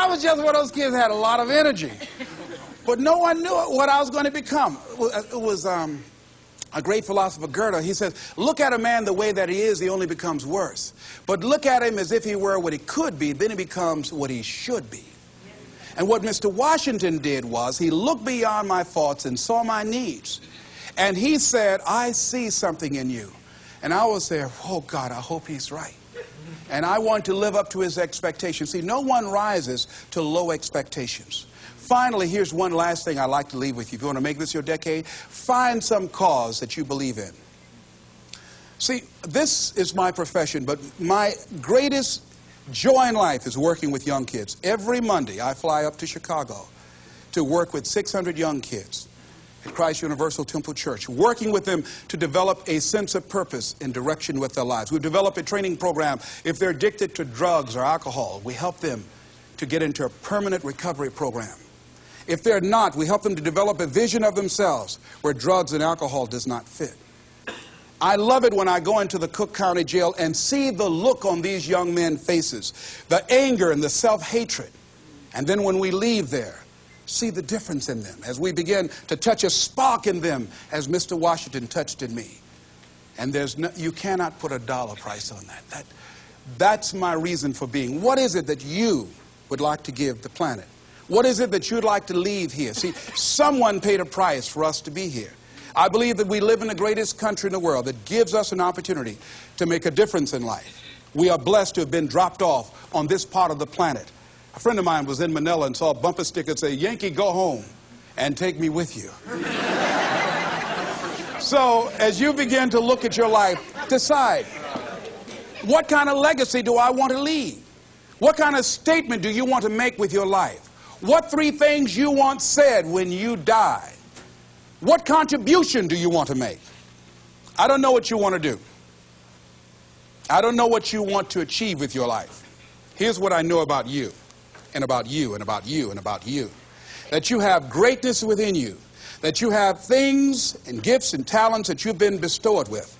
I was just one of those kids that had a lot of energy. But no one knew what I was going to become. It was a great philosopher, Goethe. He says, look at a man the way that he is, he only becomes worse. But look at him as if he were what he could be, then he becomes what he should be. And what Mr. Washington did was he looked beyond my faults and saw my needs. And he said, I see something in you. And I was there, oh God, I hope he's right. And I want to live up to his expectations. See, no one rises to low expectations. Finally, here's one last thing I'd like to leave with you. If you want to make this your decade, find some cause that you believe in. See, this is my profession, but my greatest joy in life is working with young kids. Every Monday, I fly up to Chicago to work with 600 young kids at Christ Universal Temple Church, working with them to develop a sense of purpose and direction with their lives. We've developed a training program. If they're addicted to drugs or alcohol, we help them to get into a permanent recovery program. If they're not, we help them to develop a vision of themselves where drugs and alcohol does not fit. I love it when I go into the Cook County Jail and see the look on these young men's faces, the anger and the self-hatred. And then when we leave there, see the difference in them as we begin to touch a spark in them as Mr. Washington touched in me. And you cannot put a dollar price on that. That's my reason for being. What is it that you would like to give the planet? What is it that you'd like to leave here? See, someone paid a price for us to be here. I believe that we live in the greatest country in the world that gives us an opportunity to make a difference in life. We are blessed to have been dropped off on this part of the planet. A friend of mine was in Manila and saw a bumper sticker that said, Yankee, go home and take me with you. So as you begin to look at your life, decide, what kind of legacy do I want to leave? What kind of statement do you want to make with your life? What 3 things you want said when you die? What contribution do you want to make? I don't know what you want to do. I don't know what you want to achieve with your life. Here's what I know about you, and about you, and about you, and about you. That you have greatness within you. That you have things and gifts and talents that you've been bestowed with.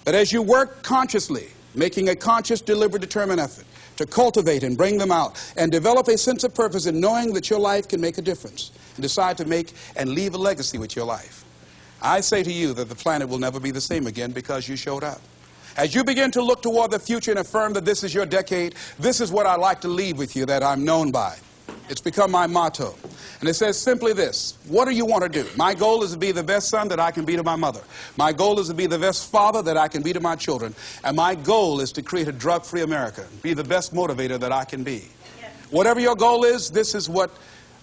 That as you work consciously, making a conscious, deliberate, determined effort to cultivate and bring them out and develop a sense of purpose in knowing that your life can make a difference and decide to make and leave a legacy with your life. I say to you that the planet will never be the same again because you showed up. As you begin to look toward the future and affirm that this is your decade, this is what I like to leave with you that I'm known by. It's become my motto. And it says simply this: what do you want to do? My goal is to be the best son that I can be to my mother. My goal is to be the best father that I can be to my children. And my goal is to create a drug-free America, be the best motivator that I can be. Yes. Whatever your goal is, this is what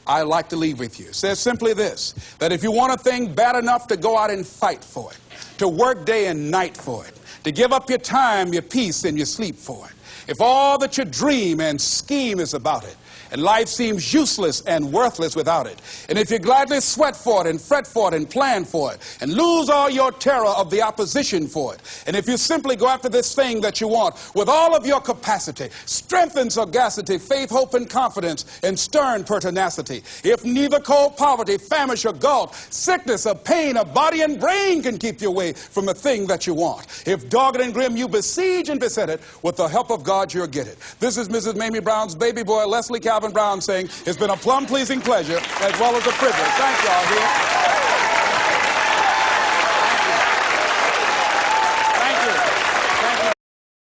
I like to leave with you. It says simply this, that if you want a thing bad enough to go out and fight for it, to work day and night for it, to give up your time, your peace, and your sleep for it, if all that you dream and scheme is about it, and life seems useless and worthless without it, and if you gladly sweat for it and fret for it and plan for it and lose all your terror of the opposition for it, and if you simply go after this thing that you want with all of your capacity, strength and sagacity, faith, hope, and confidence, and stern pertinacity, if neither cold poverty, famish, or gulf, sickness, or pain, or body and brain can keep you away from the thing that you want, if dogged and grim you besiege and beset it, with the help of God you'll get it. This is Mrs. Mamie Brown's baby boy, Leslie Calvin Brown, saying it's been a plumb pleasing pleasure as well as a privilege. Thank y'all here.